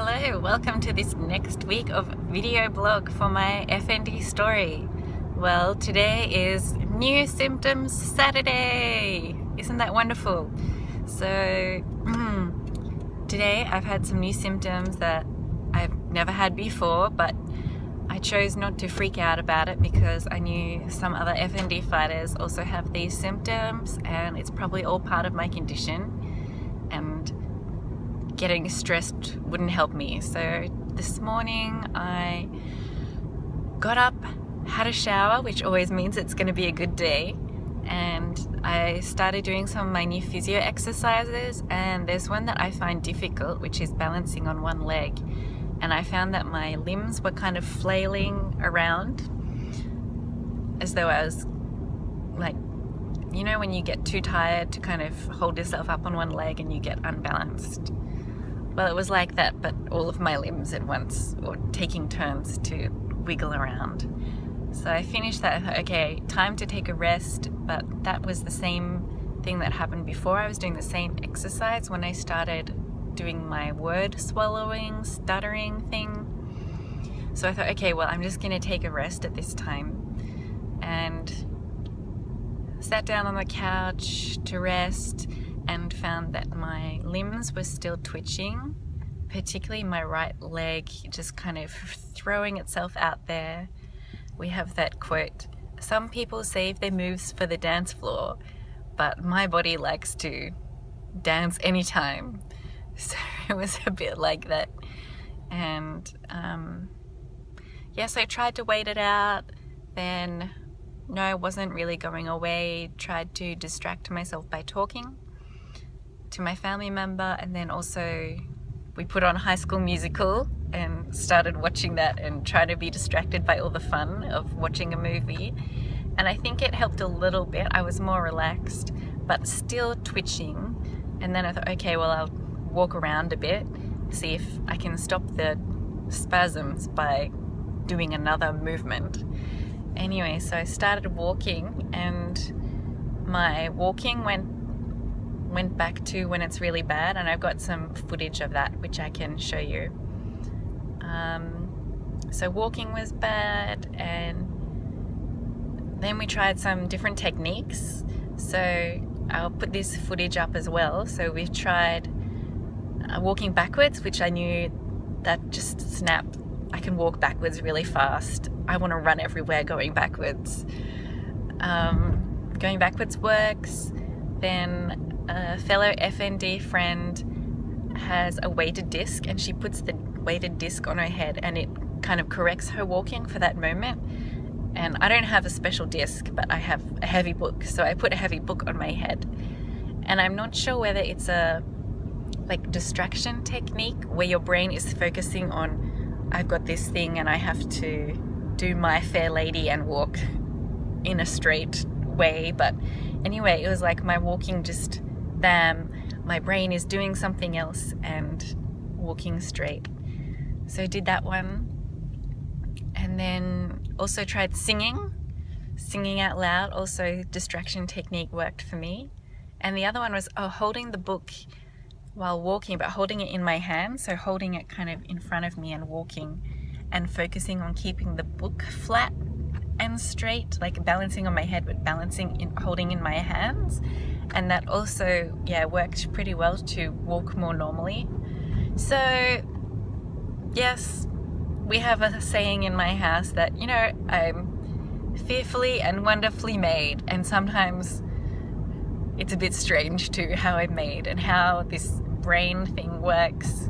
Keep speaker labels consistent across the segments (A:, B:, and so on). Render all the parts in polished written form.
A: Hello, welcome to this next week of video blog for my FND story. Well, today is New Symptoms Saturday. Isn't that wonderful? So today I've had some new symptoms that I've never had before, but I chose not to freak out about it because I knew some other FND fighters also have these symptoms and it's probably all part of my condition, and getting stressed wouldn't help me. So this morning I got up, had a shower, which always means it's going to be a good day, and I started doing some of my new physio exercises, and there's one that I find difficult, which is balancing on one leg, and I found that my limbs were kind of flailing around as though I was like, you know, when you get too tired to kind of hold yourself up on one leg and you get unbalanced. Well, it was like that, but all of my limbs at once, or taking turns to wiggle around. So I finished that. I thought, okay, time to take a rest, but that was the same thing that happened before. I was doing the same exercise when I started doing my word swallowing, stuttering thing. So I thought, okay, well, I'm just going to take a rest at this time, and sat down on the couch to rest and found that my limbs were still twitching, particularly my right leg just kind of throwing itself out there. We have that quote, some people save their moves for the dance floor, but my body likes to dance anytime. So it was a bit like that. And yes, I tried to wait it out, then no, it wasn't really going away. Tried to distract myself by talking to my family member, and then also we put on High School Musical and started watching that and trying to be distracted by all the fun of watching a movie, and I think it helped a little bit. I was more relaxed but still twitching, and then I thought, okay, well, I'll walk around a bit, see if I can stop the spasms by doing another movement. Anyway, so I started walking, and my walking went back to when it's really bad, and I've got some footage of that which I can show you. So walking was bad, and then we tried some different techniques, so I'll put this footage up as well. So we've tried walking backwards, which I knew that just snap, I can walk backwards really fast. I want to run everywhere going backwards. Going backwards works. Then a fellow FND friend has a weighted disc, and she puts the weighted disc on her head, and it kind of corrects her walking for that moment. And I don't have a special disc, but I have a heavy book, so I put a heavy book on my head. And I'm not sure whether it's a like distraction technique where your brain is focusing on, I've got this thing and I have to do my fair lady and walk in a straight way. But anyway, it was like my walking just, bam, my brain is doing something else and walking straight. So I did that one, and then also tried singing out loud. Also, distraction technique worked for me. And the other one was holding the book while walking, but holding it in my hand, so holding it kind of in front of me and walking, and focusing on keeping the book flat and straight, like balancing on my head, but holding in my hands. And that also, yeah, worked pretty well to walk more normally. So yes, we have a saying in my house that, you know, I'm fearfully and wonderfully made, and sometimes it's a bit strange too how I'm made and how this brain thing works.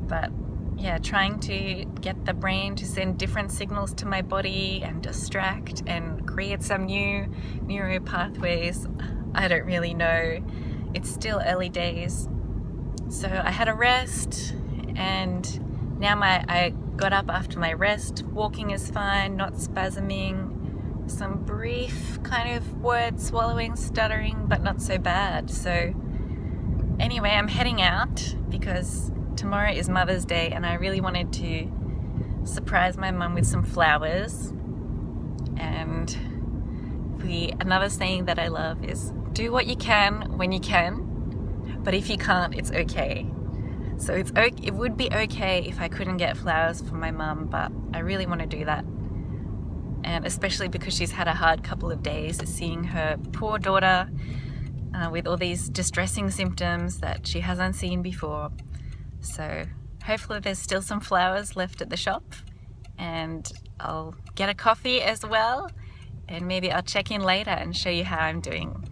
A: But yeah, trying to get the brain to send different signals to my body and distract and create some new neuro pathways. I don't really know. It's still early days. So I had a rest, and now I got up after my rest. Walking is fine, not spasming. Some brief kind of word swallowing, stuttering, but not so bad. So anyway, I'm heading out because tomorrow is Mother's Day, and I really wanted to surprise my mum with some flowers. And another saying that I love is, do what you can when you can, but if you can't, it's okay. So it would be okay if I couldn't get flowers for my mum, but I really want to do that. And especially because she's had a hard couple of days seeing her poor daughter with all these distressing symptoms that she hasn't seen before. So hopefully there's still some flowers left at the shop, and I'll get a coffee as well, and maybe I'll check in later and show you how I'm doing.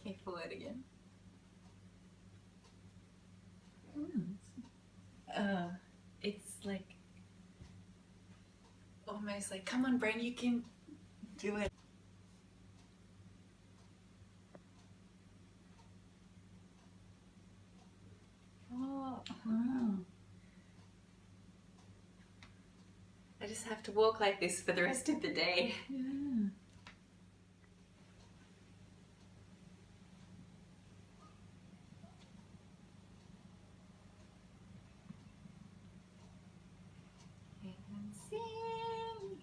A: Okay, forward again. It's like almost like, come on brain, you can do it. Oh, wow. I just have to walk like this for the rest of the day. Yeah. And sing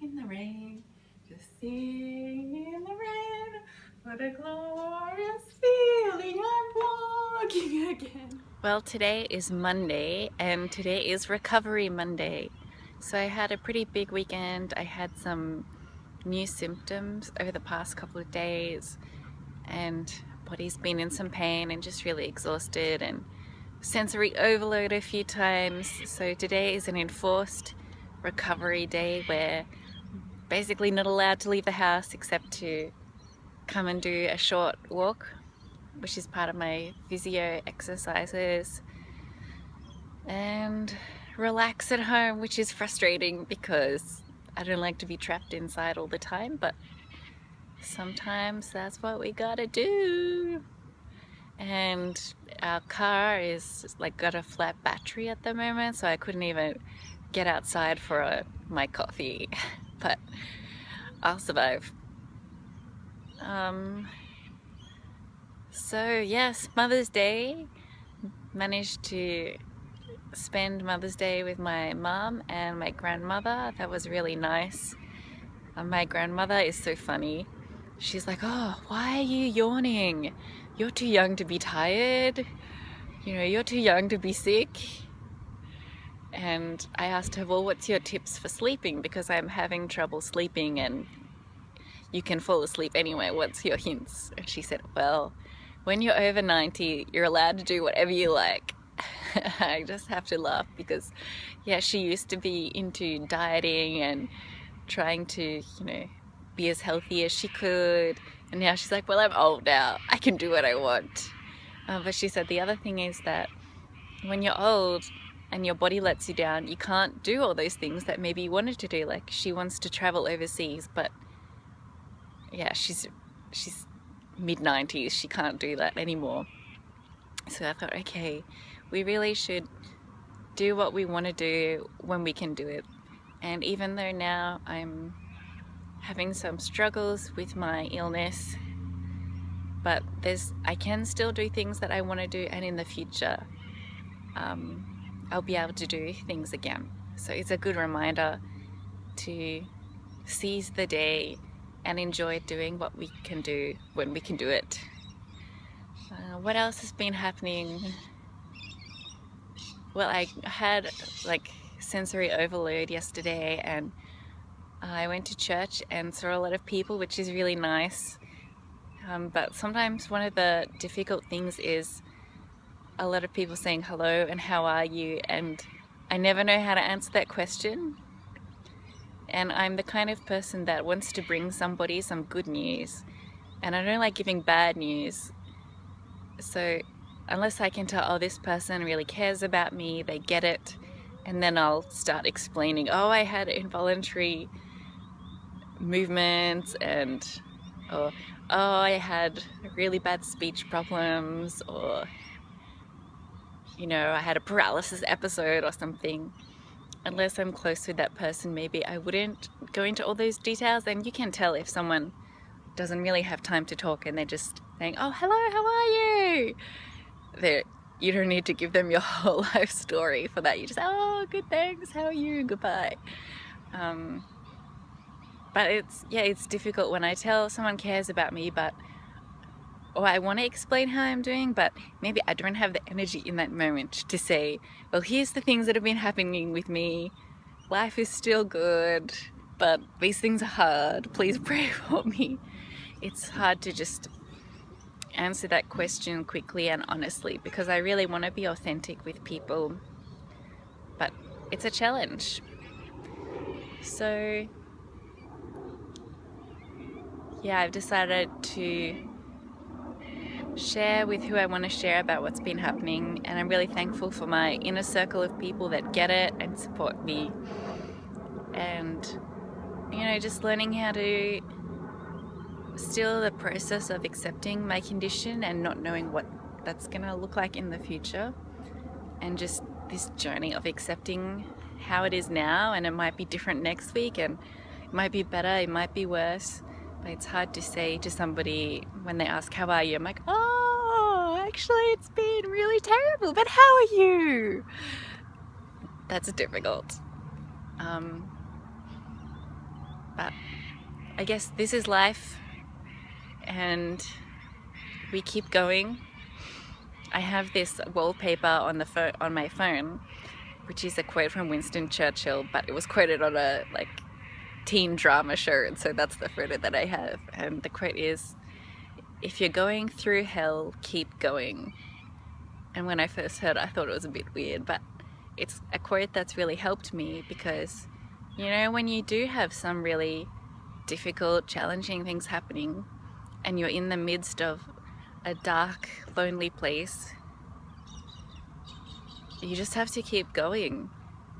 A: in the rain, just sing in the rain. What a glorious feeling, I'm walking again. Well, today is Monday, and today is Recovery Monday. So I had a pretty big weekend. I had some new symptoms over the past couple of days, and body's been in some pain and just really exhausted and sensory overload a few times. So today is an enforced recovery day where basically not allowed to leave the house except to come and do a short walk, which is part of my physio exercises, and relax at home, which is frustrating because I don't like to be trapped inside all the time, but sometimes that's what we gotta do. And our car is like got a flat battery at the moment, so I couldn't even get outside for my coffee, but I'll survive. So yes, Mother's Day, managed to spend Mother's Day with my mum and my grandmother. That was really nice. My grandmother is so funny. She's like, oh, why are you yawning? You're too young to be tired. You know, you're too young to be sick. And I asked her, well, what's your tips for sleeping? Because I'm having trouble sleeping and you can fall asleep anyway. What's your hints? And she said, well, when you're over 90, you're allowed to do whatever you like. I just have to laugh because, yeah, she used to be into dieting and trying to, you know, be as healthy as she could. And now she's like, well, I'm old now. I can do what I want. But she said the other thing is that when you're old and your body lets you down, you can't do all those things that maybe you wanted to do. Like she wants to travel overseas, but yeah, she's mid-90s. She can't do that anymore. So I thought, okay, we really should do what we want to do when we can do it. And even though now I'm having some struggles with my illness, but I can still do things that I want to do, and in the future I'll be able to do things again. So it's a good reminder to seize the day and enjoy doing what we can do when we can do it. What else has been happening? Well, I had like sensory overload yesterday, and I went to church and saw a lot of people, which is really nice. But sometimes one of the difficult things is a lot of people saying hello and how are you, and I never know how to answer that question. And I'm the kind of person that wants to bring somebody some good news, and I don't like giving bad news. So unless I can tell, oh, this person really cares about me, they get it, and then I'll start explaining, oh, I had involuntary movements, and or oh, I had really bad speech problems, or you know, I had a paralysis episode or something. Unless I'm close with that person, maybe I wouldn't go into all those details. And you can tell if someone doesn't really have time to talk and they're just saying, oh, hello, how are you? You don't need to give them your whole life story for that. You just, oh, good, thanks, how are you, goodbye. But it's difficult when I tell someone cares about me, or I want to explain how I'm doing, but maybe I don't have the energy in that moment to say, well, here's the things that have been happening with me. Life is still good, but these things are hard. Please pray for me. It's hard to just answer that question quickly and honestly because I really want to be authentic with people, but it's a challenge. So yeah, I've decided to share with who I want to share about what's been happening, and I'm really thankful for my inner circle of people that get it and support me, and just learning how to still the process of accepting my condition and not knowing what that's gonna look like in the future, and just this journey of accepting how it is now, and it might be different next week and it might be better, it might be worse, but it's hard to say to somebody when they ask how are you, I'm like, oh, actually it's been really terrible, but how are you? That's difficult. But I guess this is life and we keep going. I have this wallpaper on my phone, which is a quote from Winston Churchill, but it was quoted on a teen drama show, and so that's the photo that I have. And the quote is, if you're going through hell, keep going. And when I first heard it, I thought it was a bit weird, but it's a quote that's really helped me because, when you do have some really difficult, challenging things happening and you're in the midst of a dark, lonely place, you just have to keep going.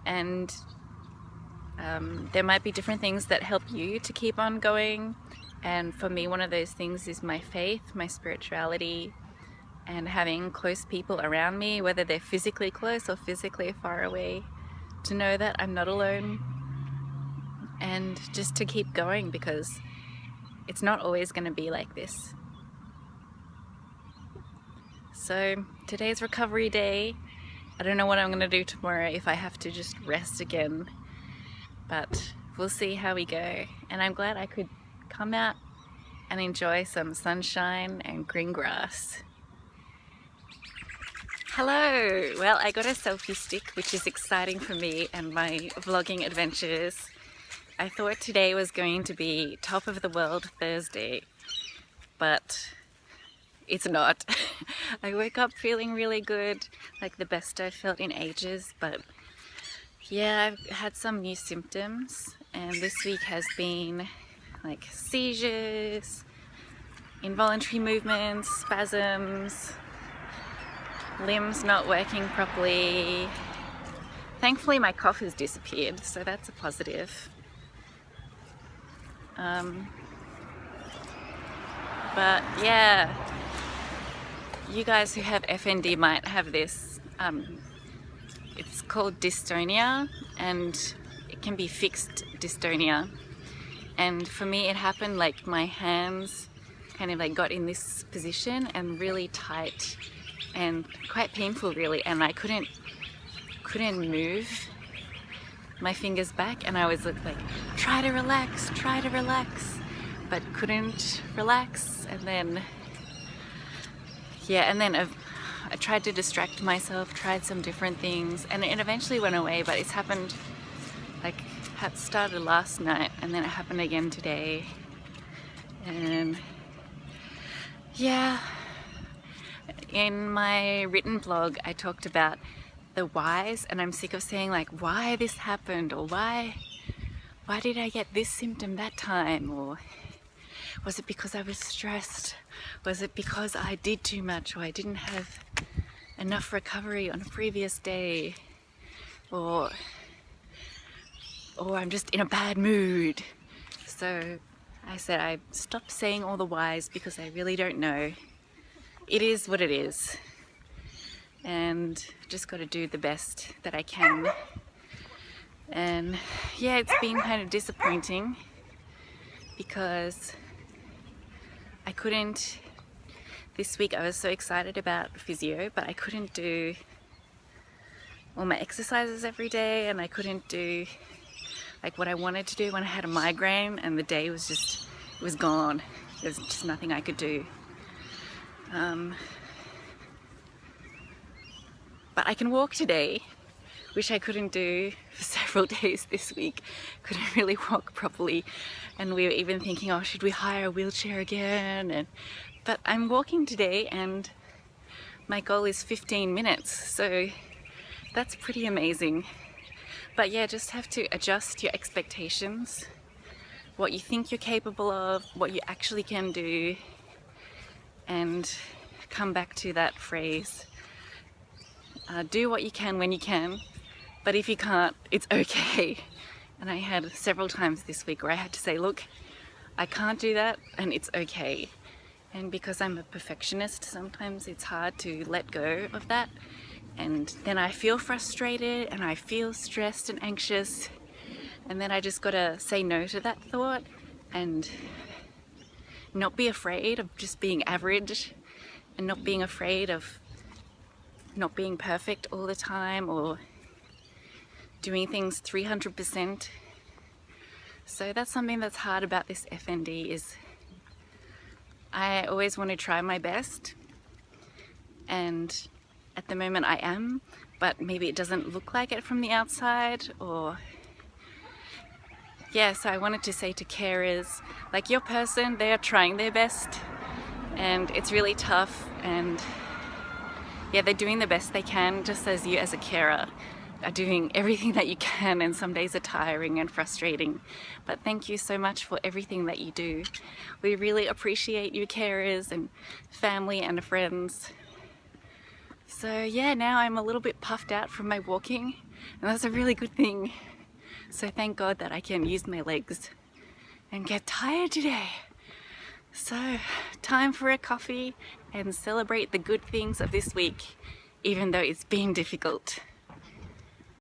A: And there might be different things that help you to keep on going. And for me, one of those things is my faith, my spirituality, and having close people around me, whether they're physically close or physically far away, to know that I'm not alone, and just to keep going because it's not always going to be like this. So today's recovery day. I don't know what I'm going to do tomorrow, if I have to just rest again, but we'll see how we go. And I'm glad I could come out and enjoy some sunshine and green grass. Hello! Well, I got a selfie stick, which is exciting for me and my vlogging adventures. I thought today was going to be top of the world Thursday, but it's not. I woke up feeling really good, like the best I've felt in ages, but yeah, I've had some new symptoms, and this week has been like seizures, involuntary movements, spasms, limbs not working properly. Thankfully my cough has disappeared, so that's a positive. But yeah, you guys who have FND might have this. It's called dystonia, and it can be fixed dystonia. And for me it happened like my hands kind of got in this position and really tight and quite painful really, and I couldn't move my fingers back, and I was like, try to relax, but couldn't relax. And then I tried to distract myself, tried some different things, and it eventually went away, but it's happened, had started last night and then it happened again today. And yeah, in my written blog I talked about the whys, and I'm sick of saying why this happened, or why did I get this symptom that time, or was it because I was stressed, was it because I did too much, or I didn't have enough recovery on a previous day, or I'm just in a bad mood. So I said I stopped saying all the whys because I really don't know. It is what it is, and just got to do the best that I can. And yeah, it's been kind of disappointing because I couldn't, this week I was so excited about physio, but I couldn't do all my exercises every day, and I couldn't do like what I wanted to do when I had a migraine, and the day was just, it was gone. There's just nothing I could do. But I can walk today, which I couldn't do for several days this week. Couldn't really walk properly, and we were even thinking, oh, should we hire a wheelchair again? But I'm walking today, and my goal is 15 minutes, so that's pretty amazing. But yeah, just have to adjust your expectations, what you think you're capable of, what you actually can do, and come back to that phrase. Do what you can when you can, but if you can't, it's okay. And I had several times this week where I had to say, look, I can't do that, and it's okay. And because I'm a perfectionist, sometimes it's hard to let go of that. And then I feel frustrated and I feel stressed and anxious. And then I just gotta say no to that thought and not be afraid of just being average, and not being afraid of not being perfect all the time or doing things 300%. So that's something that's hard about this FND, is I always want to try my best, and at the moment I am, but maybe it doesn't look like it from the outside. Or yeah, so I wanted to say to carers, like, your person, they are trying their best, and it's really tough, and yeah, they're doing the best they can, just as you as a carer are doing everything that you can, and some days are tiring and frustrating. But thank you so much for everything that you do. We really appreciate you carers and family and friends. So yeah, now I'm a little bit puffed out from my walking, and that's a really good thing. So thank God that I can use my legs and get tired today. So time for a coffee and celebrate the good things of this week, even though it's been difficult.